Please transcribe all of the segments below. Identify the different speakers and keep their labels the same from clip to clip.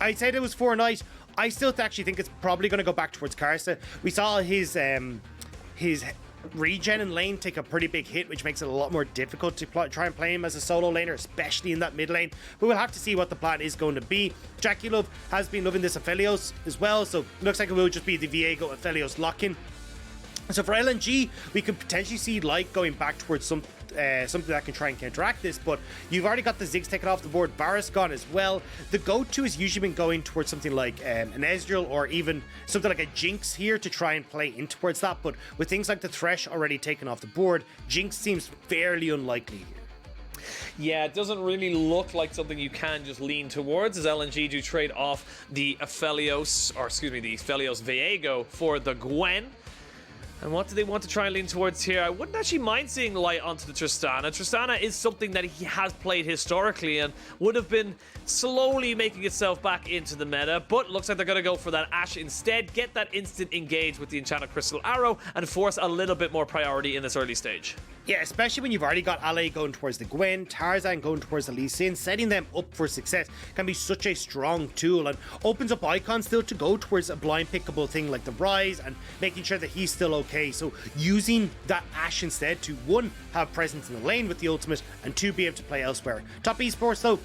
Speaker 1: I'd say it was Fortnite. I still actually think it's probably going to go back towards Karsa. We saw his regen in lane take a pretty big hit, which makes it a lot more difficult to try and play him as a solo laner, especially in that mid lane. But we'll have to see what the plan is going to be. JackeyLove has been loving this Aphelios as well, so it looks like it will just be the VIego Aphelios lock-in. So for LNG, we could potentially see Light going back towards something that can try and counteract this, but you've already got the Ziggs taken off the board, Varus gone as well. The go-to has usually been going towards something like an Ezreal or even something like a Jinx here to try and play in towards that, but with things like the Thresh already taken off the board, Jinx seems fairly unlikely here.
Speaker 2: Yeah, it doesn't really look like something you can just lean towards, as LNG do trade off the Aphelios, or excuse me, the Aphelios VIego for the Gwen. And what do they want to try and lean towards here? I wouldn't actually mind seeing Light onto the Tristana. Tristana is something that he has played historically and would have been slowly making itself back into the meta, but looks like they're going to go for that Ashe instead, get that instant engage with the Enchanted Crystal Arrow, and force a little bit more priority in this early stage.
Speaker 1: Yeah, especially when you've already got Ale going towards the Gwen, Tarzan going towards the Lee Sin, setting them up for success can be such a strong tool and opens up Icon still to go towards a blind pickable thing like the Rise and making sure that he's still okay. So using that Ashe instead to, one, have presence in the lane with the ultimate, and two, be able to play elsewhere. Top Esports though,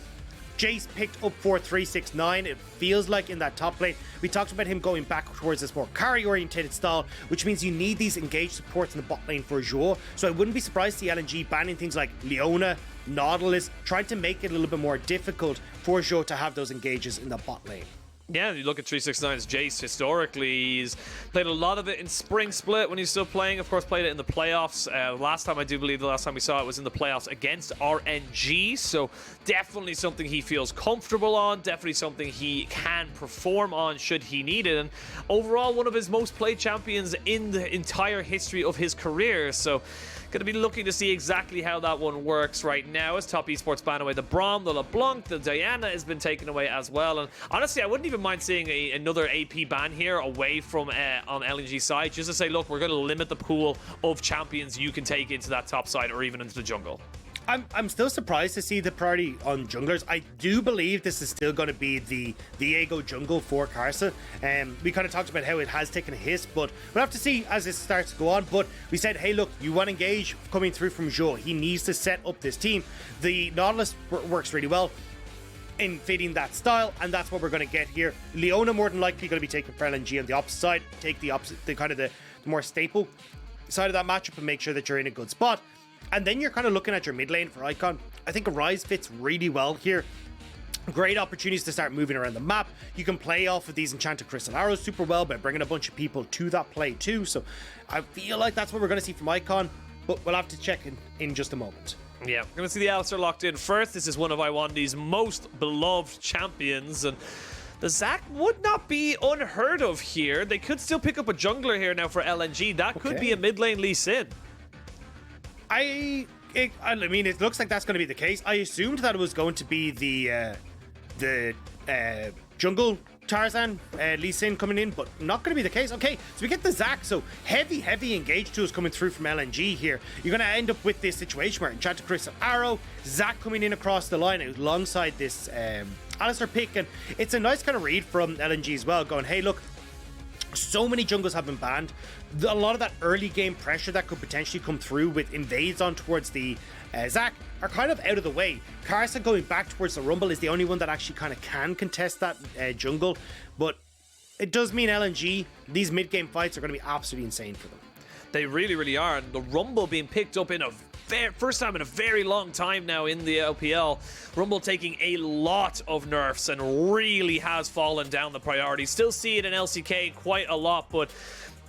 Speaker 1: Jayce picked up 4-3-6-9. It feels like in that top lane, we talked about him going back towards this more carry-orientated style, which means you need these engaged supports in the bot lane for Zhuo. So I wouldn't be surprised to see LNG banning things like Leona, Nautilus, trying to make it a little bit more difficult for Zhuo to have those engages in the bot lane.
Speaker 2: Yeah, you look at 369's Jayce historically, he's played a lot of it in Spring Split when he's still playing, of course played it in the playoffs. Last time, I do believe the last time we saw it was in the playoffs against RNG, so definitely something he feels comfortable on, definitely something he can perform on should he need it, and overall one of his most played champions in the entire history of his career, so going to be looking to see exactly how that one works right now as Top Esports ban away the Braum, the LeBlanc, the Diana has been taken away as well. And honestly, I wouldn't even mind seeing another AP ban here away from on LNG side, just to say, look, we're going to limit the pool of champions you can take into that top side or even into the jungle.
Speaker 1: I'm still surprised to see the priority on junglers. I do believe this is still going to be the VIego jungle for Karsa. We kind of talked about how it has taken a hit, but we'll have to see as it starts to go on. But we said, hey, look, you want engage coming through from Zhuo. He needs to set up this team. The Nautilus works really well in fitting that style, and that's what we're going to get here. Leona more than likely going to be taken for LNG on the opposite side. Take the opposite, the more staple side of that matchup and make sure that you're in a good spot. And then you're kind of looking at your mid lane for Icon. I think a Rise fits really well here. Great opportunities to start moving around the map. You can play off of these Enchanted Crystal Arrows super well by bringing a bunch of people to that play too. So I feel like that's what we're going to see from Icon, but we'll have to check in just a moment.
Speaker 2: Yeah, we're going to see the Alistar locked in first. This is one of Lwandy's most beloved champions, and the Zac would not be unheard of here. They could still pick up a jungler here now for LNG. That could be a mid lane Lee Sin.
Speaker 1: I mean, it looks like that's going to be the case. I assumed that it was going to be the jungle Tarzan Lee Sin coming in, but not going to be the case. Okay, so we get the Zac, so heavy engage tools coming through from LNG here. You're going to end up with this situation where Enchanted Crystal Arrow, Zac coming in across the line alongside this Alistar pick, and it's a nice kind of read from LNG as well, going, hey, look, so many jungles have been banned. A lot of that early game pressure that could potentially come through with invades on towards the Zac are kind of out of the way. Karsa going back towards the Rumble is the only one that actually kind of can contest that jungle, but it does mean LNG, these mid-game fights are going to be absolutely insane for them.
Speaker 2: They really, really are, and the Rumble being picked up in a first time in a very long time now in the LPL. Rumble taking a lot of nerfs and really has fallen down the priority. Still see it in LCK quite a lot, but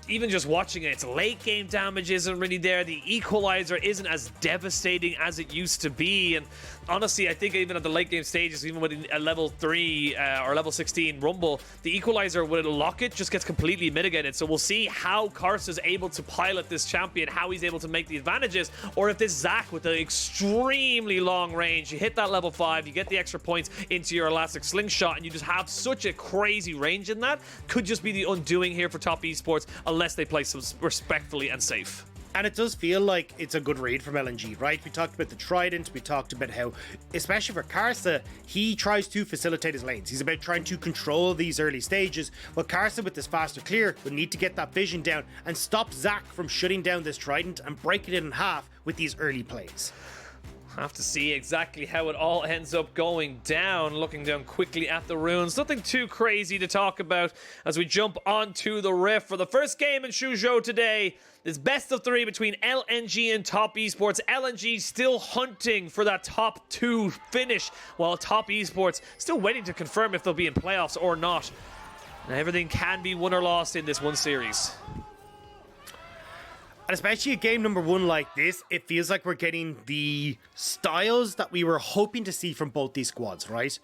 Speaker 2: even just watching it, its late game damage isn't really there. The equalizer isn't as devastating as it used to be. And honestly, I think even at the late game stages, even with a level 3 or level 16 Rumble, the equalizer with a locket just gets completely mitigated. So we'll see how Karsa is able to pilot this champion, how he's able to make the advantages, or if this Zac with the extremely long range, you hit that level 5, you get the extra points into your elastic slingshot, and you just have such a crazy range in that, could just be the undoing here for Top Esports, unless they play some respectfully and safe.
Speaker 1: And it does feel like it's a good read from LNG, right? We talked about the Trident, we talked about how, especially for Karsa, he tries to facilitate his lanes. He's about trying to control these early stages. Well, Karsa with this faster clear would need to get that vision down and stop Zac from shutting down this Trident and breaking it in half with these early plays.
Speaker 2: Have to see exactly how it all ends up going down. Looking down quickly at the runes. Nothing too crazy to talk about as we jump onto the Rift for the first game in Zhuo today. This best of 3 between LNG and Top Esports. LNG still hunting for that top 2 finish, while Top Esports still waiting to confirm if they'll be in playoffs or not. Now, everything can be won or lost in this one series.
Speaker 1: And especially a game number 1 like this, it feels like we're getting the styles that we were hoping to see from both these squads, right?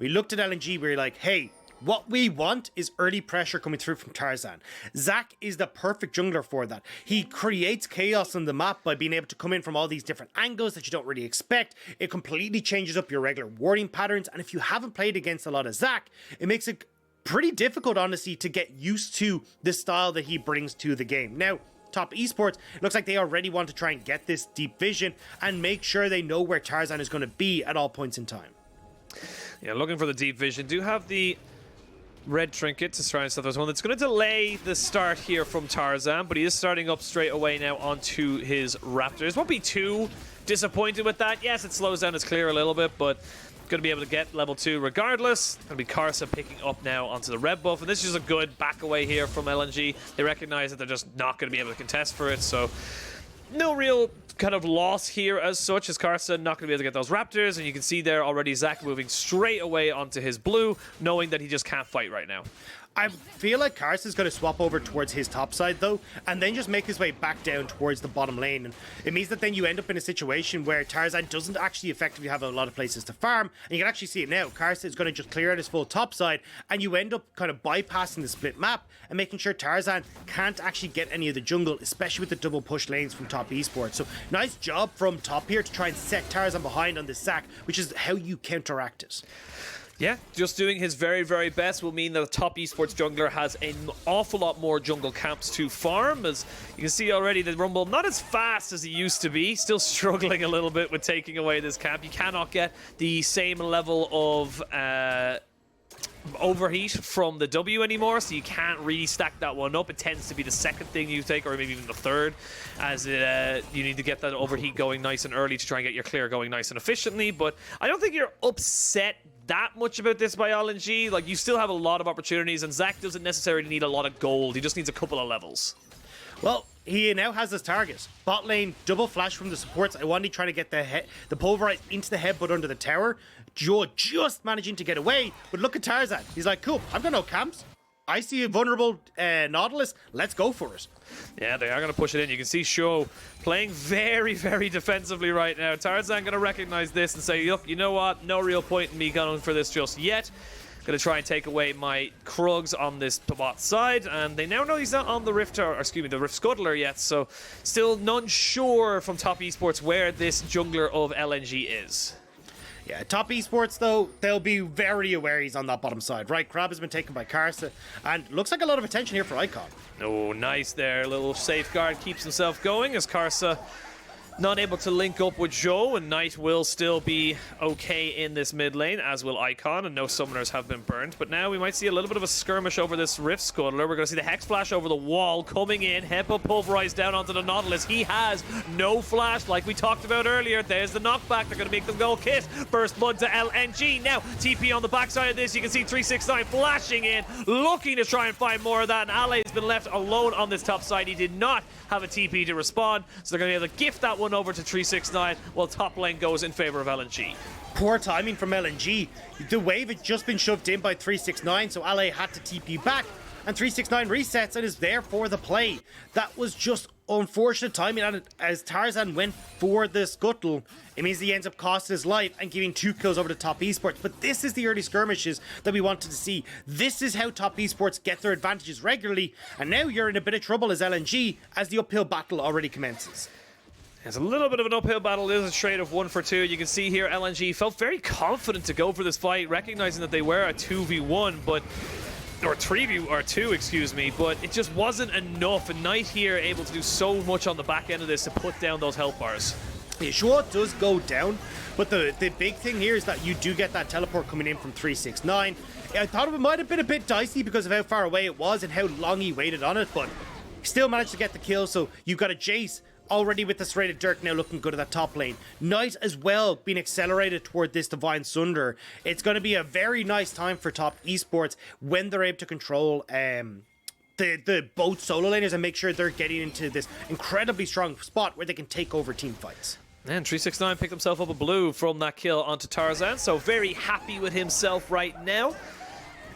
Speaker 1: We looked at LNG, we were like, hey, what we want is early pressure coming through from Tarzan. Zac is the perfect jungler for that. He creates chaos on the map by being able to come in from all these different angles that you don't really expect. It completely changes up your regular warding patterns. And if you haven't played against a lot of Zac, it makes it pretty difficult, honestly, to get used to the style that he brings to the game. Now, Top Esports, it looks like they already want to try and get this deep vision and make sure they know where Tarzan is going to be at all points in time.
Speaker 2: Yeah, looking for the deep vision. Do have the red trinket to try and stuff. There's one that's going to delay the start here from Tarzan, but he is starting up straight away now onto his Raptors. Won't be too disappointed with that. Yes, it slows down his clear a little bit, but going to be able to get level 2 regardless. Going to be Karsa picking up now onto the red buff, and this is a good back away here from LNG. They recognize that they're just not going to be able to contest for it, so no real kind of loss here as such, as Karsa not going to be able to get those Raptors, and you can see there already Zac moving straight away onto his blue, knowing that he just can't fight right now.
Speaker 1: I feel like Karsa is going to swap over towards his top side, though, and then just make his way back down towards the bottom lane. And it means that then you end up in a situation where Tarzan doesn't actually effectively have a lot of places to farm. And you can actually see it now. Karsa is going to just clear out his full top side, and you end up kind of bypassing the split map and making sure Tarzan can't actually get any of the jungle, especially with the double push lanes from Top Esports. So nice job from Top here to try and set Tarzan behind on this Zac, which is how you counteract it.
Speaker 2: Yeah, just doing his very, very best will mean that the Top Esports jungler has an awful lot more jungle camps to farm. As you can see already, the Rumble not as fast as he used to be. Still struggling a little bit with taking away this camp. You cannot get the same level of overheat from the W anymore, so you can't really stack that one up. It tends to be the second thing you take, or maybe even the third, as you need to get that overheat going nice and early to try and get your clear going nice and efficiently. But I don't think you're upset that much about this by LNG. Like, you still have a lot of opportunities, and Zac doesn't necessarily need a lot of gold. He just needs a couple of levels.
Speaker 1: Well, he now has his target. Bot lane, double flash from the supports. Lwandy trying to get the pulverize into the headbutt under the tower. Zhuo just managing to get away. But look at Tarzan. He's like, cool, I've got no camps. I see a vulnerable Nautilus. Let's go for it.
Speaker 2: Yeah, they are going to push it in. You can see Zhuo playing very, very defensively right now. Tarzan going to recognize this and say, look, you know what? No real point in me going for this just yet. Going to try and take away my Krugs on this bot side, and they now know he's not on the Rift, or excuse me, the Rift Scuttler yet, so still none sure from Top Esports where this jungler of LNG is.
Speaker 1: Yeah, Top Esports, though, they'll be very aware he's on that bottom side, right? Crab has been taken by Karsa, and looks like a lot of attention here for Icon.
Speaker 2: Oh, nice there. A little safeguard keeps himself going as Karsa not able to link up with Zhuo, and Knight will still be okay in this mid lane, as will Icon, and no summoners have been burned. But now we might see a little bit of a skirmish over this Rift Scuttler. We're going to see the Hex Flash over the wall coming in. Hepa pulverized down onto the Nautilus. He has no flash, like we talked about earlier. There's the knockback. They're going to make them go kiss. Burst Blood to LNG. Now, TP on the backside of this. You can see 369 flashing in, looking to try and find more of that, and Ale has been left alone on this top side. He did not have a TP to respond, so they're going to be able to gift that one over to 369 while top lane goes in favor of LNG.
Speaker 1: Poor timing from LNG. The wave had just been shoved in by 369, so LA had to TP back, and 369 resets and is there for the play. That was just unfortunate timing, and as Tarzan went for the scuttle, it means he ends up costing his life and giving 2 kills over to Top Esports. But this is the early skirmishes that we wanted to see. This is how Top Esports get their advantages regularly, and now you're in a bit of trouble as LNG, as the uphill battle already commences.
Speaker 2: It's a little bit of an uphill battle. There's a trade of 1 for 2. You can see here LNG felt very confident to go for this fight, recognizing that they were a 2v1, but or 2, excuse me, but it just wasn't enough. And Knight here able to do so much on the back end of this to put down those health bars.
Speaker 1: Yeah, Zhuo does go down, but the big thing here is that you do get that teleport coming in from 369. I thought it might have been a bit dicey because of how far away it was and how long he waited on it, but he still managed to get the kill. So you've got a Jayce already with the serrated Dirk now looking good at that top lane. Knight as well being accelerated toward this Divine Sunder. It's going to be a very nice time for top esports when they're able to control the both solo laners and make sure they're getting into this incredibly strong spot where they can take over team fights.
Speaker 2: And 369 picked himself up a blue from that kill onto Tarzan, so very happy with himself right now.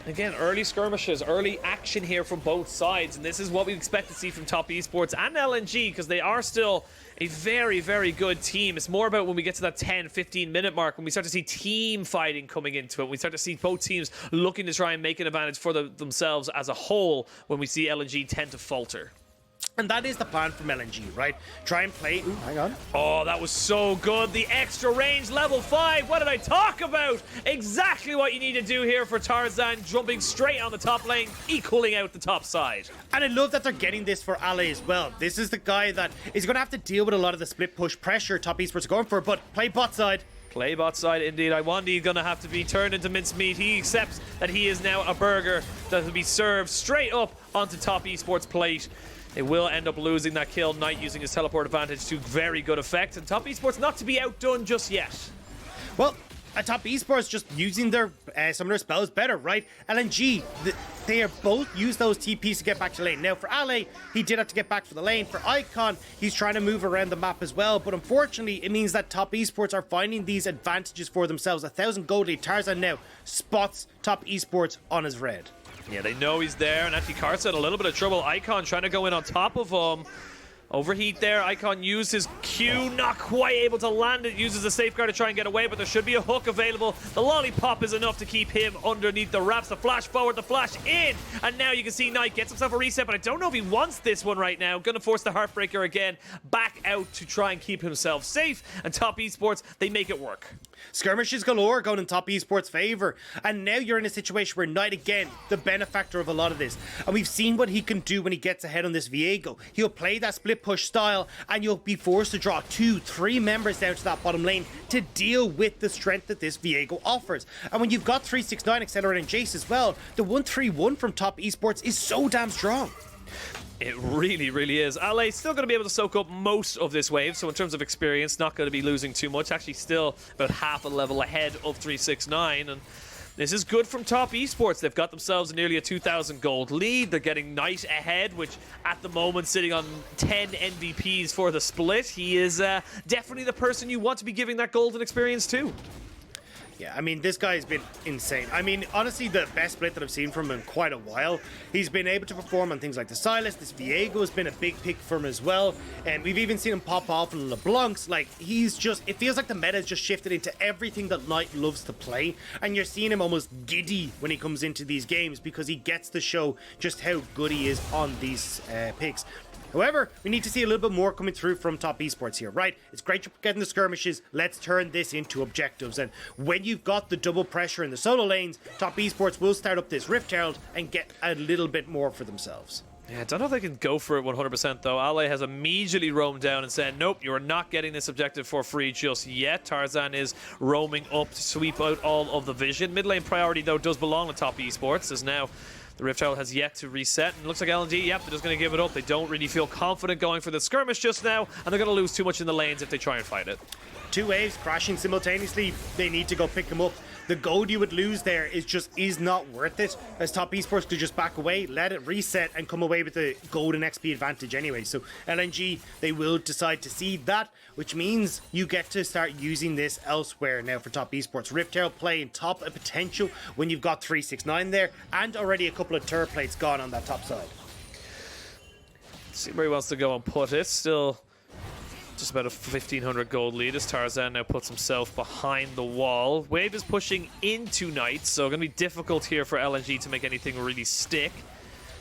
Speaker 2: Again, early skirmishes, early action here from both sides, and this is what we expect to see from top esports and LNG, because they are still a very, very good team. It's more about when we get to that 10-15 minute mark, when we start to see team fighting coming into it, we start to see both teams looking to try and make an advantage for themselves as a whole, when we see LNG tend to falter.
Speaker 1: And that is the plan from LNG, right? Try and play... Ooh, hang on.
Speaker 2: Oh, that was so good. The extra range, level 5. What did I talk about? Exactly what you need to do here for Tarzan, jumping straight on the top lane, equaling out the top side.
Speaker 1: And I love that they're getting this for Ale as well. This is the guy that is going to have to deal with a lot of the split push pressure top esports are going for, but play bot side.
Speaker 2: Play bot side indeed. Lwandy going to have to be turned into mincemeat. He accepts that he is now a burger that will be served straight up onto top esports plate. They will end up losing that kill. Knight using his teleport advantage to very good effect. And top esports not to be outdone just yet.
Speaker 1: Well, top esports just using their some of their spells better, right? LNG, they are both use those TPs to get back to lane. Now for Ale, he did have to get back for the lane. For Icon, he's trying to move around the map as well. But unfortunately, it means that top esports are finding these advantages for themselves. 1,000 gold lead. Tarzan now spots top esports on his red.
Speaker 2: Yeah, they know he's there, and actually Karsa in a little bit of trouble. Icon trying to go in on top of him. Overheat there. Icon used his Q, not quite able to land it. Uses the safeguard to try and get away, but there should be a hook available. The lollipop is enough to keep him underneath the wraps. The flash forward, the flash in, and now you can see Knight gets himself a reset, but I don't know if he wants this one right now. Gonna force the Heartbreaker again back out to try and keep himself safe, and top esports, they make it work.
Speaker 1: Skirmishes galore going in top esports favor, and now you're in a situation where Knight again the benefactor of a lot of this, and we've seen what he can do when he gets ahead on this VIego. He'll play that split push style and you'll be forced to draw 2-3 members down to that bottom lane to deal with the strength that this VIego offers. And when you've got 369 accelerating Jayce as well, the 1-3-1 from top esports is so damn strong.
Speaker 2: It really, really is. Ale still going to be able to soak up most of this wave, so in terms of experience, not going to be losing too much. Actually, still about half a level ahead of 369, and this is good from top esports. They've got themselves nearly a 2,000 gold lead. They're getting Knight ahead, which at the moment sitting on 10 MVPs for the split. He is definitely the person you want to be giving that golden experience to.
Speaker 1: Yeah, I mean, this guy's been insane. I mean, honestly, the best split that I've seen from him in quite a while. He's been able to perform on things like the Silas. This VIego has been a big pick for him as well. And we've even seen him pop off in LeBlancs. Like, he's just... It feels like the meta has just shifted into everything that Knight loves to play. And you're seeing him almost giddy when he comes into these games because he gets to show just how good he is on these picks. However, we need to see a little bit more coming through from top esports here, right? It's great you're getting the skirmishes. Let's turn this into objectives. And when you've got the double pressure in the solo lanes, top esports will start up this Rift Herald and get a little bit more for themselves.
Speaker 2: Yeah, I don't know if they can go for it 100% though. Ale has immediately roamed down and said, nope, you are not getting this objective for free just yet. Tarzan is roaming up to sweep out all of the vision. Mid lane priority though does belong to top esports, as now the Rift Herald has yet to reset, and it looks like LNG, yep, they're just going to give it up. They don't really feel confident going for the skirmish just now, and they're going to lose too much in the lanes if they try and fight it.
Speaker 1: 2 waves crashing simultaneously. They need to go pick them up. The gold you would lose there is not worth it, as top esports could just back away, let it reset, and come away with the gold and XP advantage anyway. So LNG, they will decide to cede that, which means you get to start using this elsewhere now for top esports. Rift Herald playing top a potential when you've got 369 there, and already a couple of turret plates gone on that top side.
Speaker 2: Let's see where he wants to go and put it. Still just about a 1,500 gold lead as Tarzan now puts himself behind the wall. Wave is pushing into Knight, so going to be difficult here for LNG to make anything really stick.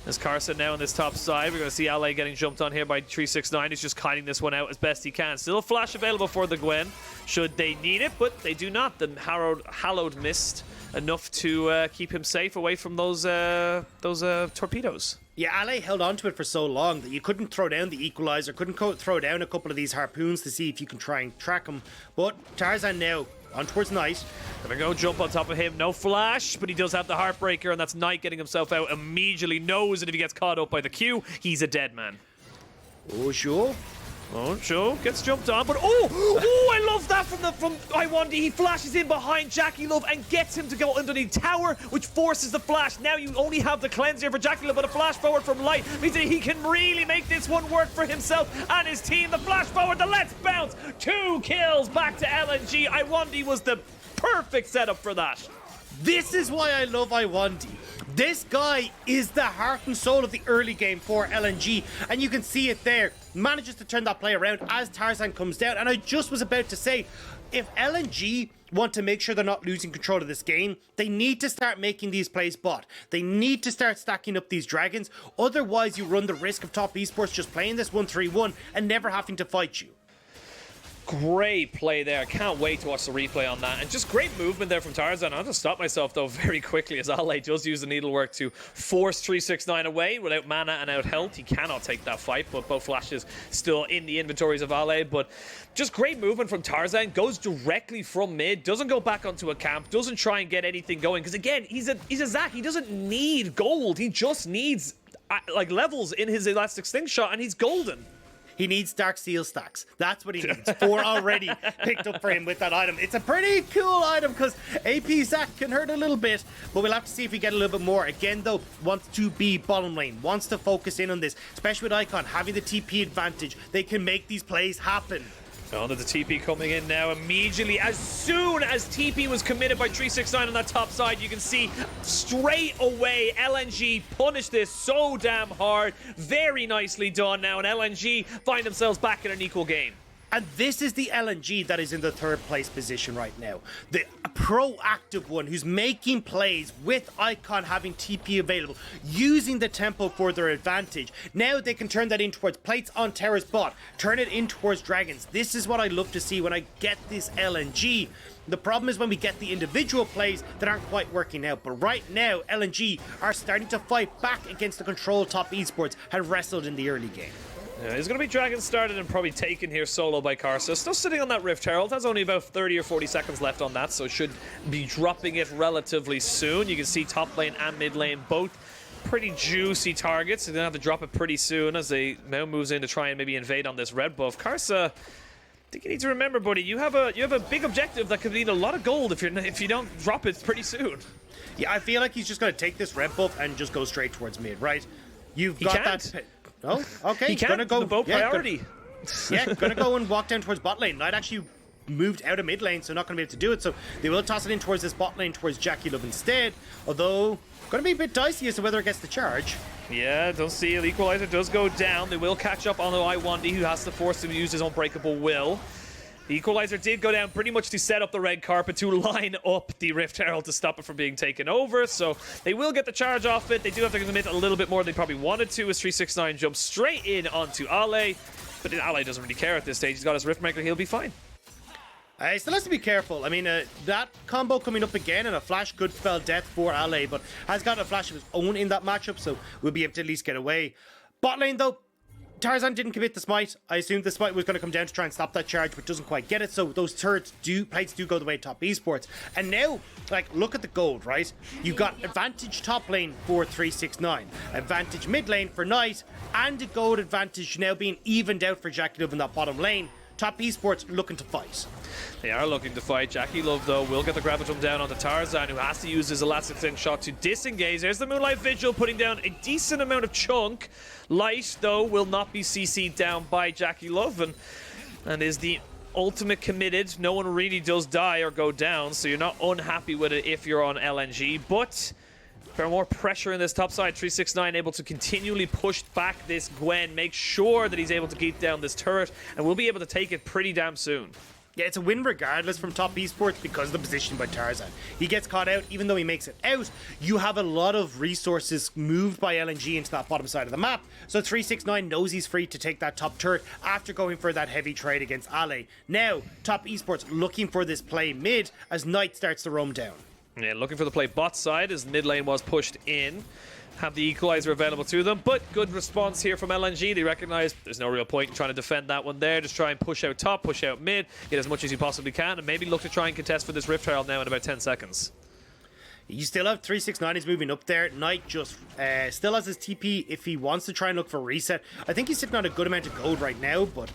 Speaker 2: There's Karsa now on this top side. We're going to see ALE getting jumped on here by 369. He's just kiting this one out as best he can. Still a flash available for the Gwen, should they need it, but they do not. The Hallowed missed enough to keep him safe away from those torpedoes.
Speaker 1: Yeah, ALE held on to it for so long that you couldn't throw down the equalizer, couldn't throw down a couple of these harpoons to see if you can try and track him. But Tarzan now on towards Knight.
Speaker 2: Gonna go jump on top of him. No flash, but he does have the Heartbreaker, and that's Knight getting himself out immediately. Knows that if he gets caught up by the Q, he's a dead man.
Speaker 1: Oh, Zhuo.
Speaker 2: Oh, Zhuo gets jumped on, but oh, I love that from Lwandy. He flashes in behind JackeyLove and gets him to go underneath tower, which forces the flash. Now you only have the cleanser for JackeyLove, but a flash forward from Light means that he can really make this one work for himself and his team. The flash forward, the let's bounce, 2 kills back to LNG. Lwandy was the perfect setup for that.
Speaker 1: This is why I love Lwandy. This guy is the heart and soul of the early game for LNG, and you can see it there. Manages to turn that play around as Tarzan comes down, and I just was about to say, if LNG want to make sure they're not losing control of this game, they need to start making these plays bot. They need to start stacking up these dragons, otherwise you run the risk of top esports just playing this 1-3-1 and never having to fight you.
Speaker 2: Great play there. Can't wait to watch the replay on that. And just great movement there from Tarzan. I'll just stop myself, though, very quickly as ALE does use the needlework to force 369 away. Without mana and out health, he cannot take that fight, but both flashes still in the inventories of ALE. But just great movement from Tarzan. Goes directly from mid. Doesn't go back onto a camp. Doesn't try and get anything going. Because, again, he's a Zac. He doesn't need gold. He just needs, like, levels in his EpicSkillshot, and he's golden.
Speaker 1: He needs Dark Seal stacks. That's what he needs. 4 already picked up for him with that item. It's a pretty cool item because AP Zac can hurt a little bit, but we'll have to see if we get a little bit more. Again, though, wants to be bottom lane, wants to focus in on this, especially with Icon having the TP advantage. They can make these plays happen.
Speaker 2: Oh, there's a TP coming in now immediately. As soon as TP was committed by 369 on that top side, you can see straight away LNG punish this so damn hard. Very nicely done now, and LNG find themselves back in an equal game.
Speaker 1: And this is the LNG that is in the 3rd place position right now. The proactive one who's making plays with Icon having TP available, using the tempo for their advantage. Now they can turn that in towards plates on Terra's bot, turn it in towards dragons. This is what I love to see when I get this LNG. The problem is when we get the individual plays that aren't quite working out. But right now, LNG are starting to fight back against the control top esports had wrestled in the early game.
Speaker 2: Yeah, he's going to be dragon started and probably taken here solo by Karsa. Still sitting on that Rift Herald. Has only about 30 or 40 seconds left on that, so should be dropping it relatively soon. You can see top lane and mid lane both pretty juicy targets. They're going to have to drop it pretty soon as they now moves in to try and maybe invade on this red buff. Karsa, I think you need to remember, buddy, you have a big objective that could need a lot of gold if you don't drop it pretty soon.
Speaker 1: Yeah, I feel like he's just going to take this red buff and just go straight towards mid, right? You've got that. Oh, okay.
Speaker 2: He can't.
Speaker 1: Gonna go.
Speaker 2: The boat priority.
Speaker 1: Gonna go and walk down towards bot lane. Knight actually moved out of mid lane, so not gonna be able to do it. So they will toss it in towards this bot lane towards JackeyLove instead. Although gonna be a bit dicey as to whether it gets the charge.
Speaker 2: Yeah, don't see it. Equalizer does go down. They will catch up on the Lwandy, who has to force him to use his unbreakable will. The Equalizer did go down pretty much to set up the red carpet to line up the Rift Herald to stop it from being taken over. So they will get the charge off it. They do have to commit a little bit more than they probably wanted to as 369 jumps straight in onto ALE. But ALE doesn't really care at this stage. He's got his Riftmaker. He'll be fine.
Speaker 1: He still has to be careful. I mean, that combo coming up again and a flash could spell death for ALE, but has got a flash of his own in that matchup, so we'll be able to at least get away. Bot lane, though, Tarzan didn't commit the smite. I assumed the smite was going to come down to try and stop that charge, but doesn't quite get it. So those plates do go the way of top esports. And now, like, look at the gold, right? You've got advantage top lane for 369, advantage mid lane for Knight, and a gold advantage now being evened out for JackeyLove in that bottom lane. Top esports looking to fight.
Speaker 2: They are looking to fight. JackeyLove, though, will get the gravitum down onto Tarzan, who has to use his EpicSkillshot to disengage. There's the Moonlight Vigil putting down a decent amount of chunk. Light, though, will not be CC'd down by JackeyLove, and is the ultimate committed. No one really does die or go down, so you're not unhappy with it if you're on LNG, but for more pressure in this top side, 369 able to continually push back this Gwen, make sure that he's able to keep down this turret, and we'll be able to take it pretty damn soon.
Speaker 1: Yeah, it's a win regardless from top esports because of the position by Tarzan. He gets caught out, even though he makes it out. You have a lot of resources moved by LNG into that bottom side of the map. So 369 knows he's free to take that top turret after going for that heavy trade against Ale. Now, top esports looking for this play mid as Knight starts to roam down.
Speaker 2: Yeah, looking for the play bot side as mid lane was pushed in. Have the equalizer available to them, but good response here from LNG. They recognize there's no real point in trying to defend that one there. Just try and push out top, push out mid, get as much as you possibly can, and maybe look to try and contest for this Rift Herald now in about 10 seconds.
Speaker 1: You still have 369 is moving up there. Knight just still has his TP if he wants to try and look for a reset. I think he's sitting on a good amount of gold right now, but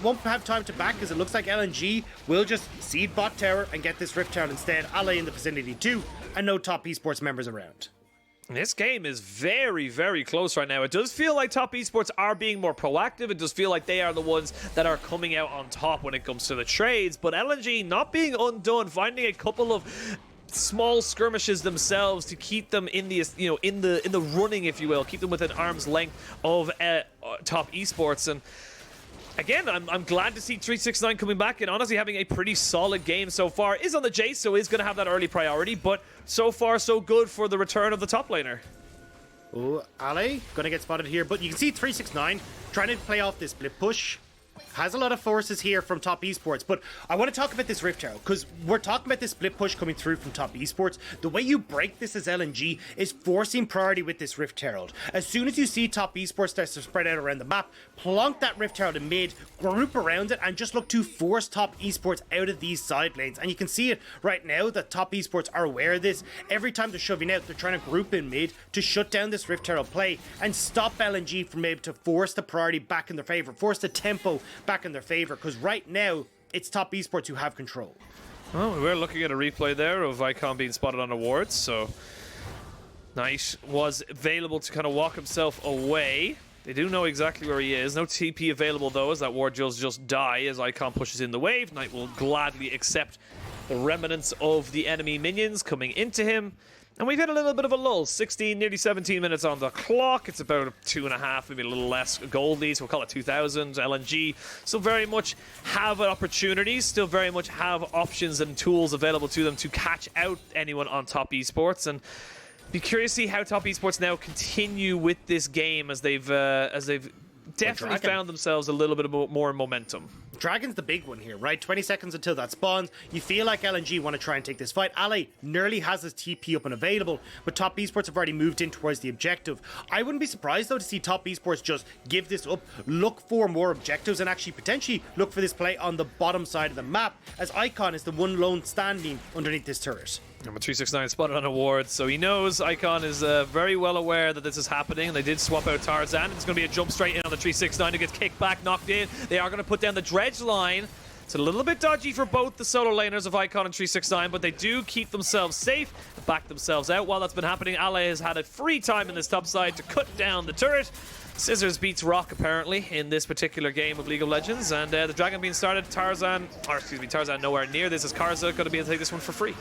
Speaker 1: won't have time to back because it looks like LNG will just seed bot tower and get this Rift Herald instead. Ale in the vicinity too, and no top esports members around.
Speaker 2: This game is very, very close right now. It does feel like top esports are being more proactive. It does feel like they are the ones that are coming out on top when it comes to the trades. But LNG not being undone, finding a couple of small skirmishes themselves to keep them in the in the running, if you will, keep them within arm's length of top esports. And again, I'm glad to see 369 coming back and honestly having a pretty solid game so far. Is on the Jayce, so is going to have that early priority, but so far so good for the return of the top laner.
Speaker 1: Oh, Ale gonna get spotted here, but you can see 369 trying to play off this blip push. Has a lot of forces here from top esports, but I want to talk about this Rift Herald because we're talking about this split push coming through from top esports. The way you break this as LNG is forcing priority with this Rift Herald. As soon as you see top esports starts to spread out around the map, plonk that Rift Herald in mid, group around it, and just look to force top esports out of these side lanes. And you can see it right now that top esports are aware of this. Every time they're shoving out, they're trying to group in mid to shut down this Rift Herald play and stop LNG from able to force the priority back in their favor, force the tempo back in their favor, because right now it's top esports who have control.
Speaker 2: Well, we're looking at a replay there of Icon being spotted on awards, so Knight was available to kind of walk himself away. They do know exactly where he is. No TP available though, as that ward just die as Icon pushes in the wave. Knight will gladly accept the remnants of the enemy minions coming into him. And we've had a little bit of a lull, 16, nearly 17 minutes on the clock. It's about 2.5, maybe a little less gold lead, so we'll call it 2,000. LNG still very much have opportunities, still very much have options and tools available to them to catch out anyone on top esports. And be curious to see how top esports now continue with this game as they've definitely found themselves a little bit more momentum.
Speaker 1: Dragon's the big one here, right? 20 seconds until that spawns. You feel like LNG want to try and take this fight. Ale nearly has his TP up and available, but top esports have already moved in towards the objective. I wouldn't be surprised though to see top esports just give this up, look for more objectives, and actually potentially look for this play on the bottom side of the map, as Icon is the one lone standing underneath this turret.
Speaker 2: Number 369 spotted on awards, so he knows Icon is very well aware that this is happening. They did swap out Tarzan. It's going to be a jump straight in on the 369 who gets kicked back, knocked in. They are going to put down the dredge line. It's a little bit dodgy for both the solo laners of Icon and 369, but they do keep themselves safe, back themselves out. While that's been happening, Ale has had a free time in this top side to cut down the turret. Scissors beats rock, apparently, in this particular game of League of Legends. And the dragon being started, Tarzan nowhere near this, as karsa going to be able to take this one for free.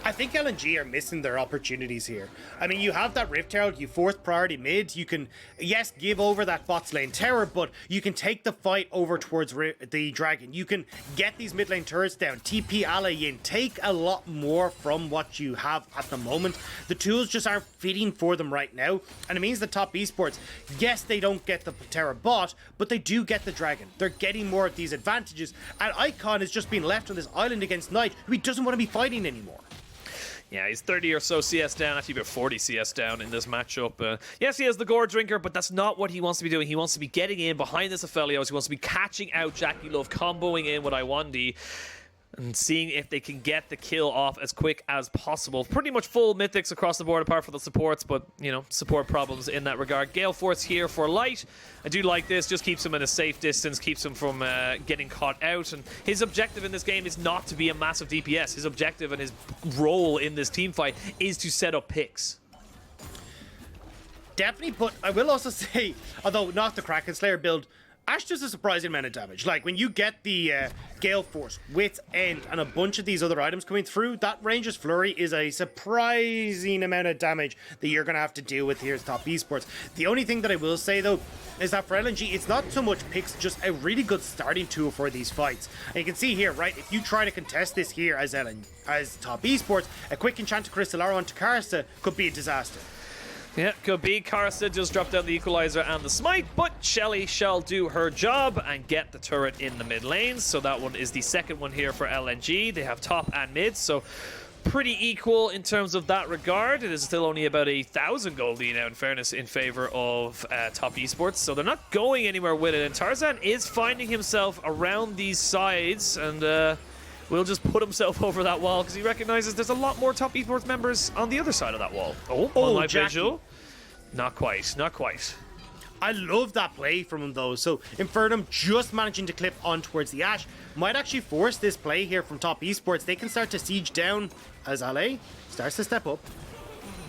Speaker 1: I think LNG are missing their opportunities here. I mean, you have that Rift Herald, you fourth priority mid, you can, yes, give over that bot lane tower, but you can take the fight over towards the dragon. You can get these mid lane turrets down, TP Ale in, take a lot more from what you have at the moment. The tools just aren't fitting for them right now, and it means the top esports, yes, they don't get the tower bot, but they do get the dragon. They're getting more of these advantages, and Icon is just being left on this island against Knight, who he doesn't want to be fighting anymore.
Speaker 2: Yeah, he's 30 or so CS down, actually about 40 CS down in this matchup. Yes, he has the Gore Drinker, but that's not what he wants to be doing. He wants to be getting in behind this Aphelios. He wants to be catching out JackeyLove, comboing in with Lwandy, and seeing if they can get the kill off as quick as possible. Pretty much full mythics across the board apart from the supports, but, you know, support problems in that regard. Gale Force here for Light. I do like this, just keeps him in a safe distance, keeps him from getting caught out. And his objective in this game is not to be a massive DPS. His objective and his role in this team fight is to set up picks.
Speaker 1: Definitely, but I will also say, although not the Kraken Slayer build, Ashe does a surprising amount of damage. Like, when you get the Gale Force, Wit's End, and a bunch of these other items coming through, that Ranger's Flurry is a surprising amount of damage that you're going to have to deal with here at Top Esports. The only thing that I will say, though, is that for LNG, it's not so much picks, just a really good starting tool for these fights. And you can see here, right, if you try to contest this here as Top Esports, a quick Enchanted Crystal Arrow onto Karsa could be a disaster.
Speaker 2: Yeah, could be. Karsa just dropped down the Equalizer and the Smite, but Shelly shall do her job and get the turret in the mid lanes. So that one is the second one here for LNG. They have top and mid, so pretty equal in terms of that regard. It is still only about 1,000 gold lead now, in fairness, in favor of Top Esports. So they're not going anywhere with it. And Tarzan is finding himself around these sides and will just put himself over that wall because he recognizes there's a lot more Top Esports members on the other side of that wall. Oh, my visual. Not quite, not quite.
Speaker 1: I love that play from him, though. So Infernum just managing to clip on towards the Ashe might actually force this play here from Top Esports. They can start to siege down as Ale starts to step up.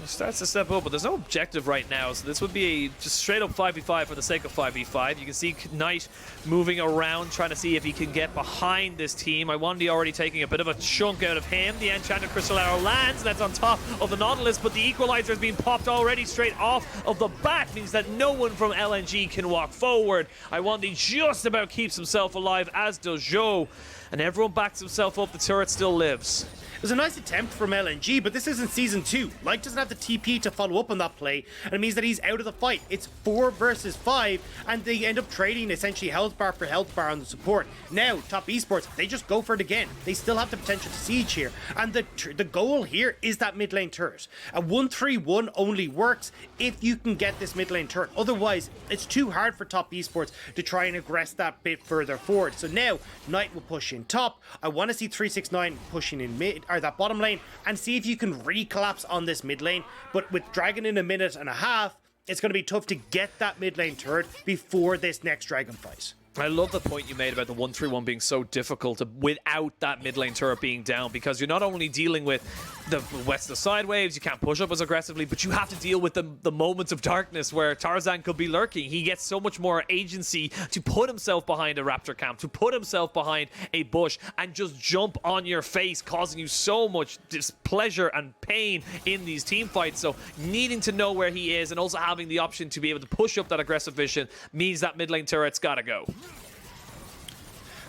Speaker 2: Starts to step up, but there's no objective right now, so this would be a just straight up 5v5 for the sake of 5v5. You can see Knight moving around, trying to see if he can get behind this team. Lwandy already taking a bit of a chunk out of him. The Enchanted Crystal Arrow lands, and that's on top of the Nautilus, but the Equalizer is being popped already straight off of the bat, means that no one from LNG can walk forward. Lwandy just about keeps himself alive, as does Zhuo, and everyone backs himself up. The turret still lives.
Speaker 1: It was a nice attempt from LNG, but this isn't Season 2. Light doesn't have the TP to follow up on that play, and it means that he's out of the fight. It's 4 versus 5, and they end up trading essentially health bar for health bar on the support. Now, Top Esports, they just go for it again. They still have the potential to siege here, and the goal here is that mid lane turret. A 1-3-1 only works if you can get this mid lane turret. Otherwise, it's too hard for Top Esports to try and aggress that bit further forward. So now, Knight will push in top. I want to see 369 pushing in mid, or that bottom lane, and see if you can re-collapse on this mid lane. But with Dragon in a minute and a half, it's going to be tough to get that mid lane turret before this next Dragon fight.
Speaker 2: I love the point you made about the 1-3-1 being so difficult without that mid lane turret being down, because you're not only dealing with the west of side waves, you can't push up as aggressively, but you have to deal with the moments of darkness where Tarzan could be lurking. He gets so much more agency to put himself behind a raptor camp, to put himself behind a bush and just jump on your face, causing you so much displeasure and pain in these team fights. So needing to know where he is and also having the option to be able to push up that aggressive vision means that mid lane turret's gotta go.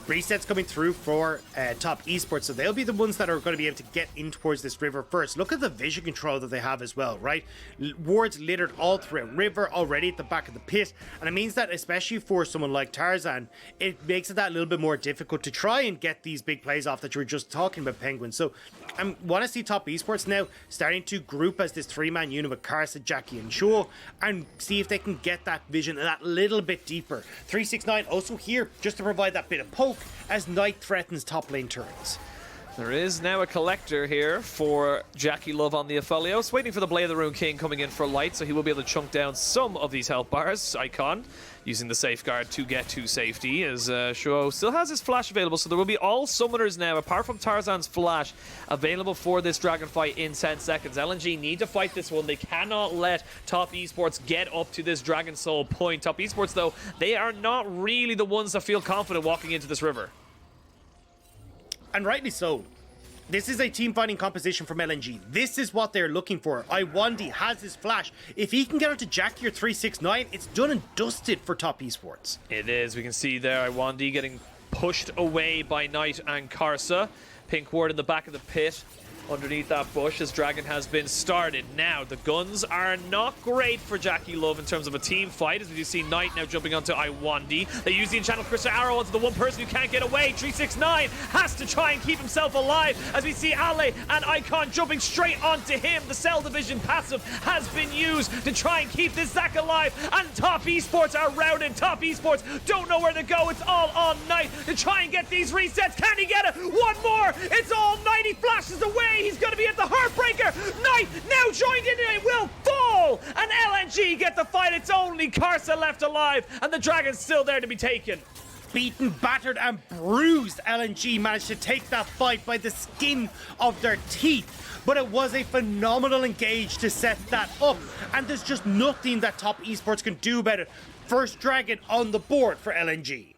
Speaker 1: Resets coming through for Top Esports, so they'll be the ones that are going to be able to get in towards this river first. Look at the vision control that they have as well, right? Wards littered all throughout river, already at the back of the pit, and it means that especially for someone like Tarzan, it makes it that little bit more difficult to try and get these big plays off that you were just talking about, Penguin. So I want to see Top Esports now starting to group as this 3-man unit with Karsa, Jackie, and Zhuo, and see if they can get that vision that little bit deeper. 369 also here just to provide that bit of poke as Knight threatens top lane turrets.
Speaker 2: There is now a collector here for JackeyLove on the Aphelios, waiting for the Blade of the Rune King coming in for light, so he will be able to chunk down some of these health bars. Icon using the safeguard to get to safety, as Zhuo still has his flash available, so there will be all summoners now, apart from Tarzan's flash, available for this dragon fight in 10 seconds. LNG need to fight this one. They cannot let Top Esports get up to this Dragon Soul point. Top Esports, though, they are not really the ones that feel confident walking into this river.
Speaker 1: And rightly so. This is a team fighting composition from LNG. This is what they're looking for. Lwandy has his flash. If he can get onto Jackie or 369, it's done and dusted for Top Esports.
Speaker 2: It is. We can see there Lwandy getting pushed away by Knight and Karsa. Pink ward in the back of the pit. Underneath that bush as Dragon has been started. Now, the guns are not great for JackeyLove in terms of a team fight, as we do see Knight now jumping onto Lwandy. They use the Enchanted Crystal Arrow onto the one person who can't get away. 369 has to try and keep himself alive, as we see Ale and Icon jumping straight onto him. The Cell Division passive has been used to try and keep this Zac alive, and Top Esports are routed. Top Esports don't know where to go. It's all on Knight to try and get these resets. Can he get it? One more! It's all Knight. He flashes away. He's going to be at the Heartbreaker. Knight now joined in and it will fall. And LNG get the fight. It's only Karsa left alive. And the Dragon's still there to be taken.
Speaker 1: beaten, battered, and bruised, LNG managed to take that fight by the skin of their teeth. But it was a phenomenal engage to set that up, and there's just nothing that Top Esports can do about it. First dragon on the board for LNG.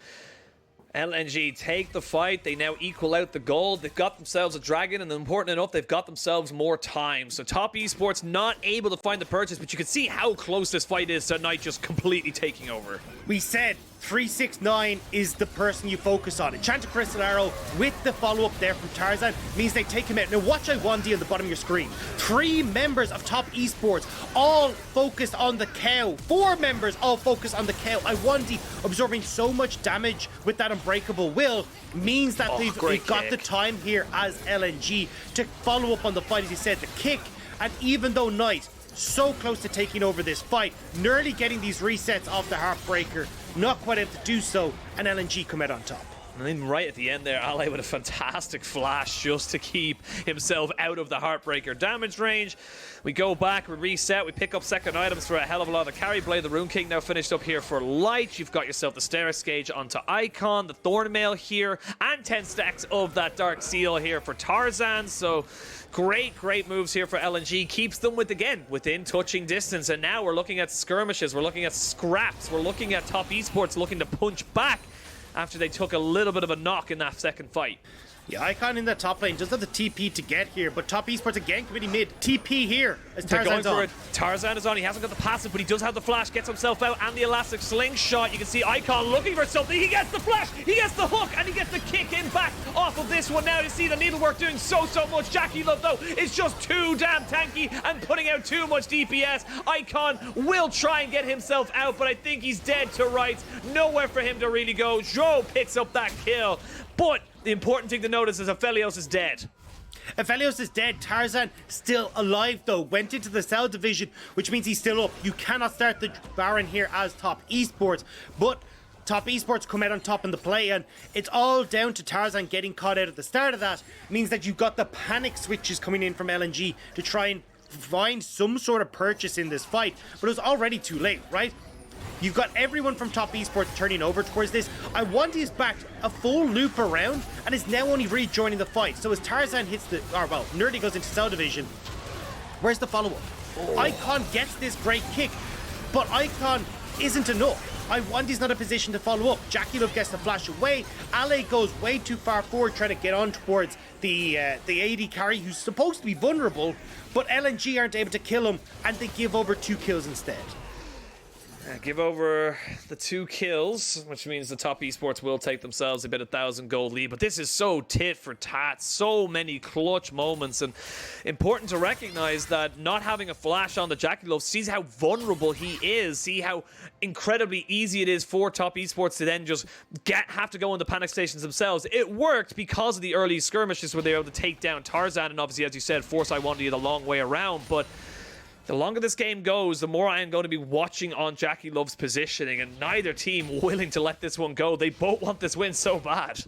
Speaker 2: LNG take the fight. They now equal out the gold. They've got themselves a dragon, and important enough, they've got themselves more time. So Top Esports not able to find the purchase, but you can see how close this fight is to Knight just completely taking over.
Speaker 1: We said 369 is the person you focus on. Enchanted Crystal Arrow with the follow-up there from Tarzan means they take him out. Now watch Lwandy on the bottom of your screen. 3 members of Top Esports all focused on the cow. 4 members all focused on the cow. Lwandy absorbing so much damage with that Unbreakable Will means that they've got the time here as LNG to follow up on the fight, as you said, the kick. And even though Knight so close to taking over this fight, nearly getting these resets off the Heartbreaker, not quite able to do so, and LNG come out on top.
Speaker 2: And then right at the end there, Ale with a fantastic flash just to keep himself out of the Heartbreaker damage range. We go back, we reset, we pick up second items for a hell of a lot of the carry blade. The Rune King now finished up here for Light. You've got yourself the Steris Gauge onto Icon, the Thornmail here, and 10 stacks of that Dark Seal here for Tarzan. So great moves here for LNG. Keeps them within touching distance. And now we're looking at skirmishes, we're looking at scraps, we're looking at Top Esports looking to punch back after they took a little bit of a knock in that second fight.
Speaker 1: Yeah, Icon in the top lane does have the TP to get here, but Top Esports again committing mid. TP here as Tarzan's on.
Speaker 2: It. Tarzan is on. He hasn't got the passive, but he does have the flash. Gets himself out and the elastic slingshot. You can see Icon looking for something. He gets the flash, he gets the hook, and he gets the kick in back off of this one. Now you see the needlework doing so much. JackeyLove though is just too damn tanky and putting out too much DPS. Icon will try and get himself out, but I think he's dead to rights. Nowhere for him to really go. Zhuo picks up that kill, but the important thing to notice is Aphelios is dead.
Speaker 1: Aphelios is dead. Tarzan still alive though. Went into the Cell division, which means he's still up. You cannot start the Baron here as Top Esports, but Top Esports come out on top in the play, and it's all down to Tarzan getting caught out at the start of that. Means that you've got the panic switches coming in from LNG to try and find some sort of purchase in this fight, but it was already too late, right? You've got everyone from Top Esports turning over towards this. Lwandy is back a full loop around and is now only rejoining the fight. So as Tarzan hits the, nearly goes into Cell division, where's the follow-up? Icon gets this great kick, but Icon isn't enough. Lwandy's not in a position to follow up. JackeyLove gets the flash away. Ale goes way too far forward trying to get on towards the AD carry who's supposed to be vulnerable, but LNG aren't able to kill him and they give over 2 kills instead.
Speaker 2: Give over the 2 kills, which means the Top Esports will take themselves a bit of 1,000 gold lead. But this is so tit for tat, so many clutch moments, and important to recognize that not having a flash on the JackeyLove, sees how vulnerable he is, see how incredibly easy it is for Top Esports to then just have to go into panic stations themselves. It worked because of the early skirmishes where they were able to take down Tarzan, and obviously, as you said, force Lwandy the long way around, but the longer this game goes, the more I am going to be watching on JackeyLove's positioning, and neither team willing to let this one go. They both want this win so bad.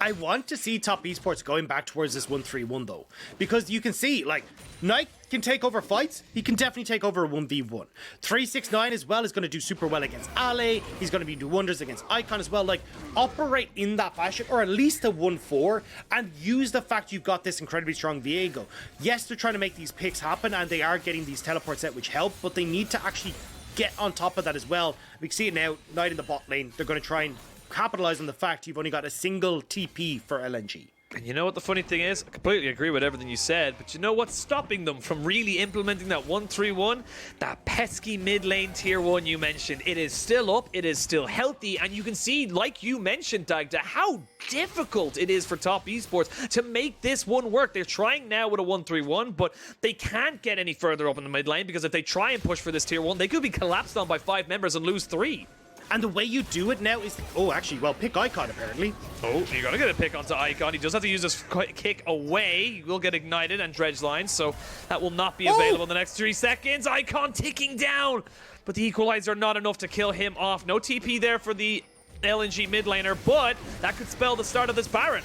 Speaker 1: I want to see Top Esports going back towards this 1-3-1 though, because you can see, like, Knight can take over fights. He can definitely take over a 1v1. 369 as well is going to do super well against Ale. He's going to do wonders against Icon as well. Like, operate in that fashion, or at least a 1-4, and use the fact you've got this incredibly strong VIego. Yes, they're trying to make these picks happen, and they are getting these teleports out, which help, but they need to actually get on top of that as well. We can see it now, Knight in the bot lane. They're going to try and capitalize on the fact you've only got a single TP for LNG.
Speaker 2: And you know what the funny thing is? I completely agree with everything you said, but you know what's stopping them from really implementing that 1-3-1? That pesky mid lane tier 1 you mentioned. It is still up, it is still healthy, and you can see, like you mentioned, Dagda, how difficult it is for Top Esports to make this one work. They're trying now with a 1-3-1, but they can't get any further up in the mid lane, because if they try and push for this tier 1, they could be collapsed on by 5 members and lose 3.
Speaker 1: And the way you do it now is... Oh, actually, well, pick Icon, apparently.
Speaker 2: Oh, you're going to get a pick onto Icon. He does have to use his kick away. He will get ignited and dredge line, so that will not be available in the next 3 seconds. Icon ticking down, but the equalizer not enough to kill him off. No TP there for the LNG mid laner, but that could spell the start of this Baron.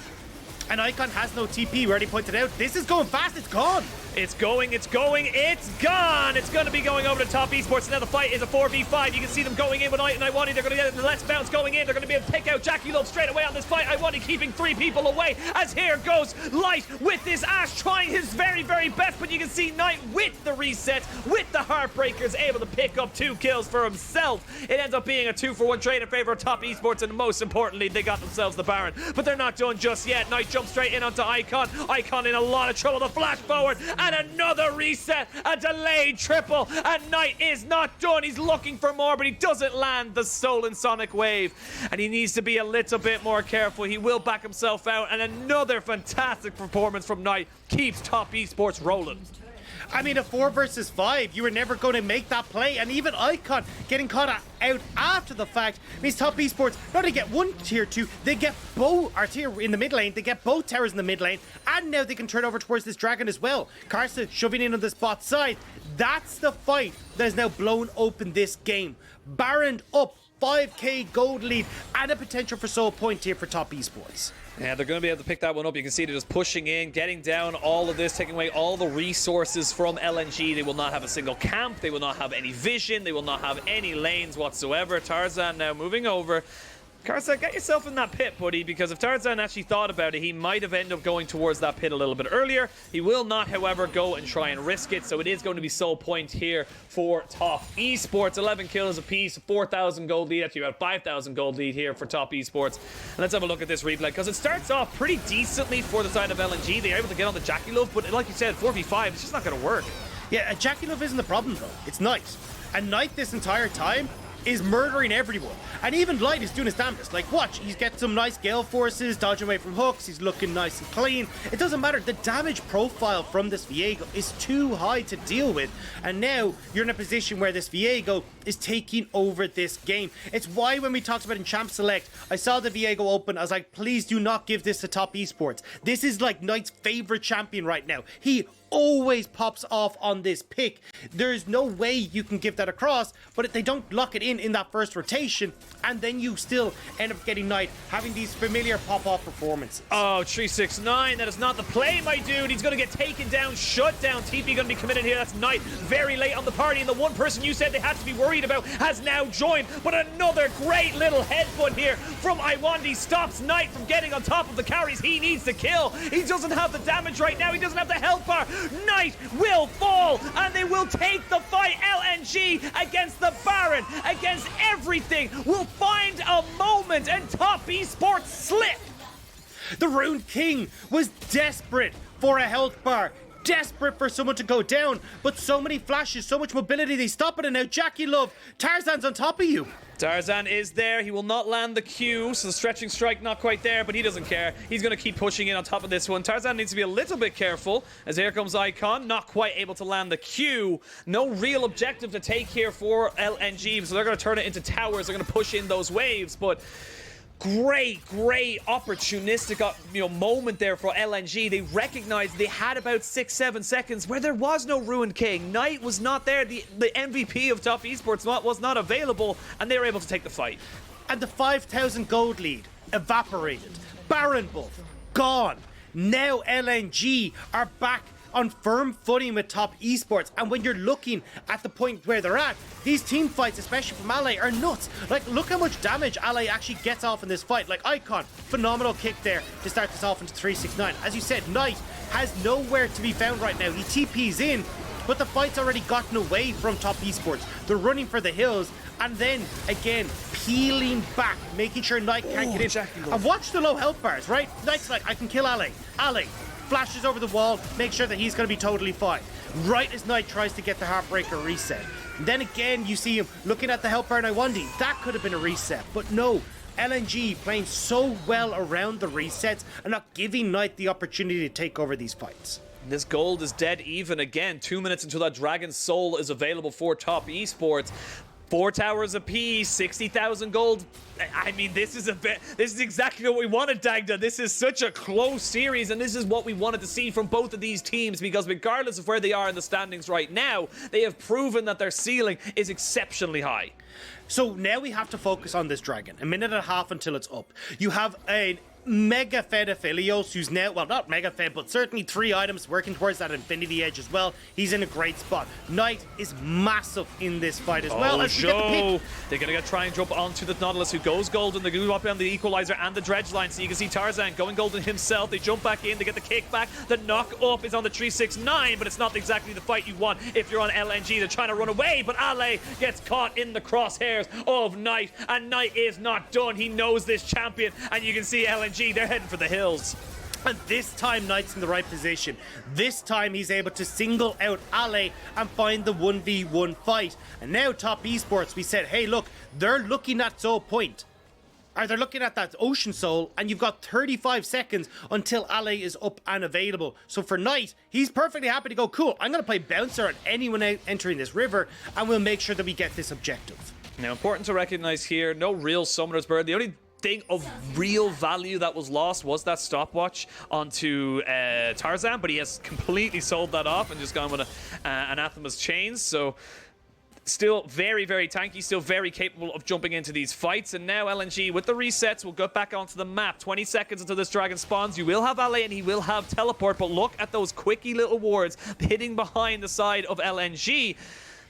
Speaker 1: And Icon has no TP. We already pointed out. This is going fast. It's gone.
Speaker 2: It's going, it's going, it's gone! It's going to be going over to top Esports. Now the fight is a 4v5. You can see them going in with Knight and Lwandy. They're going to get the Let's Bounce going in. They're going to be able to pick out JackeyLove straight away on this fight. Lwandy keeping 3 people away as here goes Light with this Ashe trying his very, very best. But you can see Knight with the reset, with the Heartbreakers, able to pick up 2 kills for himself. It ends up being a 2-for-1 trade in favor of top Esports, and most importantly, they got themselves the Baron. But they're not done just yet. Knight jumps straight in onto Icon. Icon in a lot of trouble. The flash forward and another reset, a delayed triple, and Knight is not done. He's looking for more, but he doesn't land the stolen Sonic Wave, and he needs to be a little bit more careful. He will back himself out, and another fantastic performance from Knight keeps top Esports rolling.
Speaker 1: I mean, a 4 versus 5, you were never going to make that play, and even Icon getting caught out after the fact means top Esports not only get 1 tier 2, they get both, or tier in the mid lane, they get both towers in the mid lane, and now they can turn over towards this dragon as well. Karsa shoving in on this bot side. That's the fight that has now blown open this game. Baron up, 5k gold lead, and a potential for soul point here for top Esports.
Speaker 2: Yeah, they're going to be able to pick that one up. You can see they're just pushing in, getting down all of this, taking away all the resources from LNG. They will not have a single camp. They will not have any vision. They will not have any lanes whatsoever. Tarzan now moving over. Karsa, get yourself in that pit, buddy, because if Tarzan actually thought about it, he might have ended up going towards that pit a little bit earlier. He will not, however, go and try and risk it, so it is going to be soul point here for top Esports. 11 kills apiece, 4,000 gold lead, actually about 5,000 gold lead here for top Esports. And let's have a look at this replay, because it starts off pretty decently for the side of LNG. They're able to get on the JackeyLove, but like you said, 4v5, it's just not going to work.
Speaker 1: Yeah, JackeyLove isn't the problem, though. It's Knight. And Knight this entire time is murdering everyone. And even Light is doing his damnedest. Like, watch, he's getting some nice gale forces, dodging away from hooks, he's looking nice and clean. It doesn't matter, the damage profile from this VIego is too high to deal with. And now you're in a position where this VIego is taking over this game. It's why when we talked about in Champ Select, I saw the VIego open, I was like, please do not give this to top Esports. This is like Knight's favorite champion right now. He always pops off on this pick. There's no way you can give that across, but if they don't lock it in that first rotation, and then you still end up getting Knight having these familiar pop-off performances.
Speaker 2: Oh, 369, that is not the play, my dude. He's going to get taken down, shut down. TP going to be committed here. That's Knight very late on the party, and the one person you said they had to be worried about has now joined. But another great little headbutt here from Lwandy stops Knight from getting on top of the carries he needs to kill. He doesn't have the damage right now. He doesn't have the health bar. Knight will fall, and they will take the fight. LNG against the Baron, against everything, will find a moment, and top Esports slip.
Speaker 1: The Rune King was desperate for a health bar, desperate for someone to go down, but so many flashes, so much mobility, they stop it, and now JackeyLove, Tarzan's on top of you.
Speaker 2: Tarzan is there. He will not land the Q, so the stretching strike not quite there, but he doesn't care. He's going to keep pushing in on top of this one. Tarzan needs to be a little bit careful, as here comes Icon, not quite able to land the Q. No real objective to take here for LNG, so they're going to turn it into towers. They're going to push in those waves, but great opportunistic moment there for LNG. They recognized they had about 6-7 seconds where there was no Ruined King. Knight was not there. The MVP of top Esports was not available, and they were able to take the fight.
Speaker 1: And the 5,000 gold lead evaporated. Baron buff gone. Now LNG are back on firm footing with top Esports, and when you're looking at the point where they're at, these team fights, especially from ALE, are nuts. Like, look how much damage ALE actually gets off in this fight. Like, Icon, phenomenal kick there to start this off into 369. As you said, Knight has nowhere to be found right now. He TP's in, but the fight's already gotten away from top Esports. They're running for the hills, and then again peeling back, making sure Knight can't get in. And watch the low health bars, right? Knight's like, I can kill ALE. ALE flashes over the wall, make sure that he's going to be totally fine. Right as Knight tries to get the Heartbreaker reset. And then again, you see him looking at the health bar, and Lwandy. That could have been a reset, but no. LNG playing so well around the resets and not giving Knight the opportunity to take over these fights.
Speaker 2: This gold is dead even again. 2 minutes until that Dragon Soul is available for top Esports. 4 towers apiece, 60,000 gold. I mean, this is exactly what we wanted, Dagda. This is such a close series, and this is what we wanted to see from both of these teams, because regardless of where they are in the standings right now, they have proven that their ceiling is exceptionally high.
Speaker 1: So now we have to focus on this dragon. A minute and a half until it's up. You have an mega fed Aphelios, who's now, well, not mega fed, but certainly 3 items working towards that Infinity Edge as well. He's in a great spot. Knight is massive in this fight as well. As we get the pick.
Speaker 2: They're going to try and jump onto the Nautilus, who goes golden. They're going to go up on the Equalizer and the Dredge line, so you can see Tarzan going golden himself. They jump back in, they get the kickback. The knock up is on the 369, but it's not exactly the fight you want if you're on LNG. They're trying to run away, but Ale gets caught in the crosshairs of Knight, and Knight is not done. He knows this champion, and you can see LNG, they're heading for the hills.
Speaker 1: And this time Knight's in the right position. This time he's able to single out Ale and find the 1v1 fight. And now Top Esports, we said, hey look, they're looking at Soul Point. Or they're looking at that Ocean Soul, and you've got 35 seconds until Ale is up and available. So for Knight, he's perfectly happy to go, cool, I'm going to play Bouncer on anyone entering this river, and we'll make sure that we get this objective.
Speaker 2: Now, important to recognize here, no real Summoner's Bird. The only thing of real value that was lost was that stopwatch onto Tarzan, but he has completely sold that off and just gone with Anathema's chains. So still very, very tanky, still very capable of jumping into these fights. And now LNG, with the resets, will go back onto the map. 20 seconds until this dragon spawns. You will have Ale and he will have teleport, but look at those quickie little wards hitting behind the side of LNG.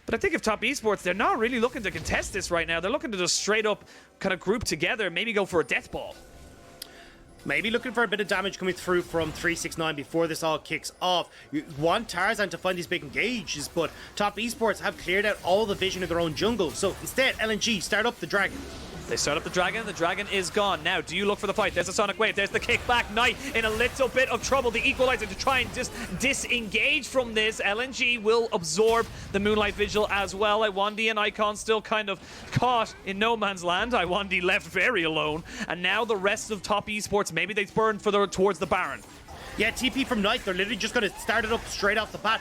Speaker 2: But I think if Top Esports, they're not really looking to contest this right now. They're looking to just straight up kind of group together, maybe go for a death ball.
Speaker 1: Maybe looking for a bit of damage coming through from 369 before this all kicks off. You want Tarzan to find these big engages, but Top Esports have cleared out all the vision of their own jungle. So instead, LNG start up the dragon.
Speaker 2: They start up the dragon is gone. Now, do you look for the fight? There's a Sonic Wave, there's the kickback. Knight in a little bit of trouble. The Equalizer to try and just disengage from this. LNG will absorb the Moonlight Vigil as well. Lwandy and Icon still kind of caught in no man's land. Lwandy left very alone. And now the rest of Top Esports, maybe they burn towards the Baron.
Speaker 1: Yeah, TP from Knight, they're literally just going to start it up straight off the bat.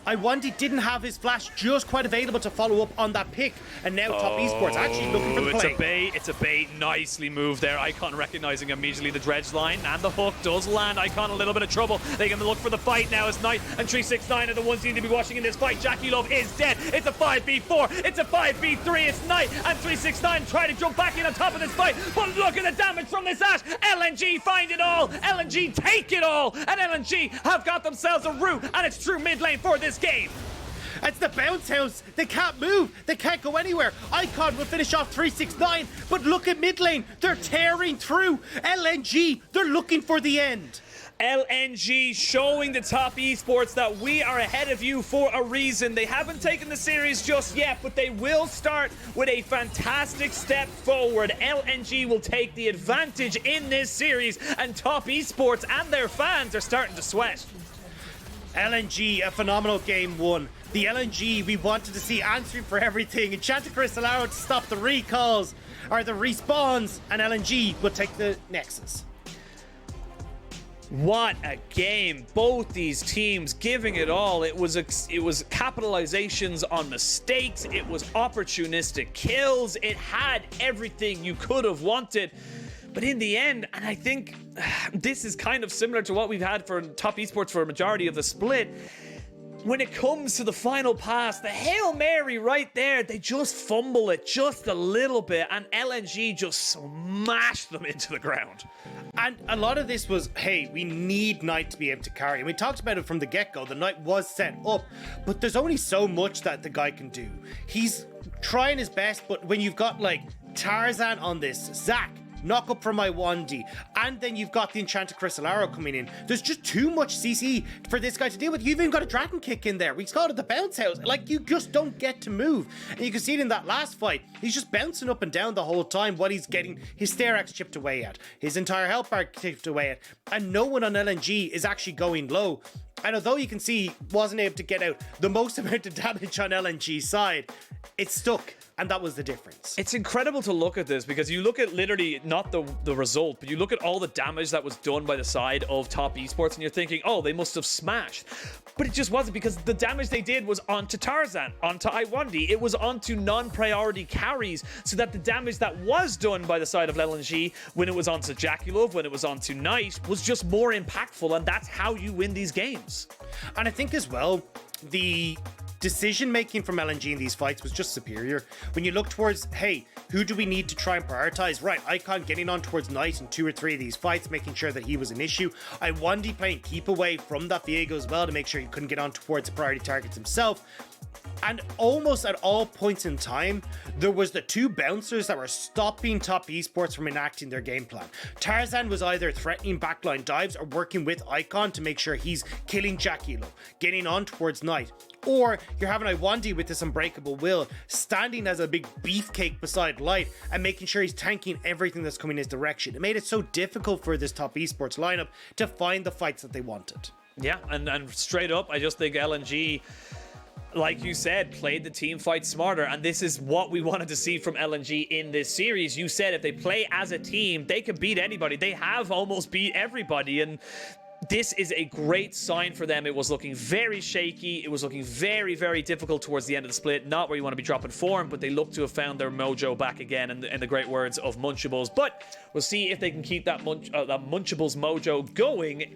Speaker 1: Lwandy didn't have his flash just quite available to follow up on that pick, and now Top Esports actually looking for the play.
Speaker 2: It's a bait, nicely moved there. Icon recognizing immediately the dredge line, and the hook does land. Icon a little bit of trouble. They can look for the fight now as Knight and 369 are the ones you need to be watching in this fight. JackeyLove is dead. It's a 5v4. It's a 5v3. It's Knight and 369 trying to jump back in on top of this fight, but look at the damage from this Ashe. LNG find it all. LNG take it all, and LNG have got themselves a route, and it's true mid lane for this game.
Speaker 1: It's the bounce house. They can't move. They can't go anywhere. Icon will finish off 369, but look at mid lane. They're tearing through. LNG, they're looking for the end.
Speaker 2: LNG showing the Top Esports that we are ahead of you for a reason. They haven't taken the series just yet, but they will start with a fantastic step forward. LNG will take the advantage in this series, and Top Esports and their fans are starting to sweat.
Speaker 1: LNG, a phenomenal game one. The LNG we wanted to see answering for everything. Enchanted Crystal Arrow to stop the recalls or the respawns, and LNG will take the Nexus.
Speaker 2: What a game. Both these teams giving it all. It was capitalizations on mistakes. It was opportunistic kills. It had everything you could have wanted. But in the end, and I think this is kind of similar to what we've had for Top Esports for a majority of the split, when it comes to the final pass, the Hail Mary right there, they just fumble it just a little bit, and LNG just smashed them into the ground.
Speaker 1: And a lot of this was, hey, we need Knight to be able to carry. And we talked about it from the get-go. The Knight was set up, but there's only so much that the guy can do. He's trying his best, but when you've got, like, Tarzan on this, Zac, knock up from Lwandy, and then you've got the Enchanted Crystal Arrow coming in. There's just too much CC for this guy to deal with. You've even got a Dragon Kick in there. We called it the bounce house. Like, you just don't get to move. And you can see it in that last fight. He's just bouncing up and down the whole time while he's getting his Sterax chipped away at, his entire health bar chipped away at, and no one on LNG is actually going low. And although you can see wasn't able to get out the most amount of damage on LNG's side, it stuck. And that was the difference.
Speaker 2: It's incredible to look at this because you look at literally not the result, but you look at all the damage that was done by the side of Top Esports and you're thinking, oh, they must have smashed. But it just wasn't, because the damage they did was onto Tarzan, onto Lwandy. It was onto non-priority carries, so that the damage that was done by the side of LNG when it was onto JackeyLove, when it was onto Knight, was just more impactful, and that's how you win these games.
Speaker 1: And I think as well, the decision making from LNG in these fights was just superior. When you look towards, hey, who do we need to try and prioritize? Right, Icon getting on towards Knight in 2 or 3 of these fights, making sure that he was an issue. Lwandy playing keep away from that VIego as well to make sure he couldn't get on towards the priority targets himself. And almost at all points in time, there was the 2 bouncers that were stopping top esports from enacting their game plan. Tarzan was either threatening backline dives or working with Icon to make sure he's killing JackeyLove, getting on towards Knight. Or you're having Lwandy with this unbreakable will, standing as a big beefcake beside Light and making sure he's tanking everything that's coming his direction. It made it so difficult for this top esports lineup to find the fights that they wanted.
Speaker 2: Yeah, and straight up, I just think LNG, like you said, played the team fight smarter, and this is what we wanted to see from LNG in this series. You said if they play as a team, they can beat anybody. They have almost beat everybody, and this is a great sign for them. It was looking very shaky. It was looking very, very difficult towards the end of the split. Not where you want to be dropping form, but they look to have found their mojo back again, in the great words of Munchables. But we'll see if they can keep that Munchables mojo going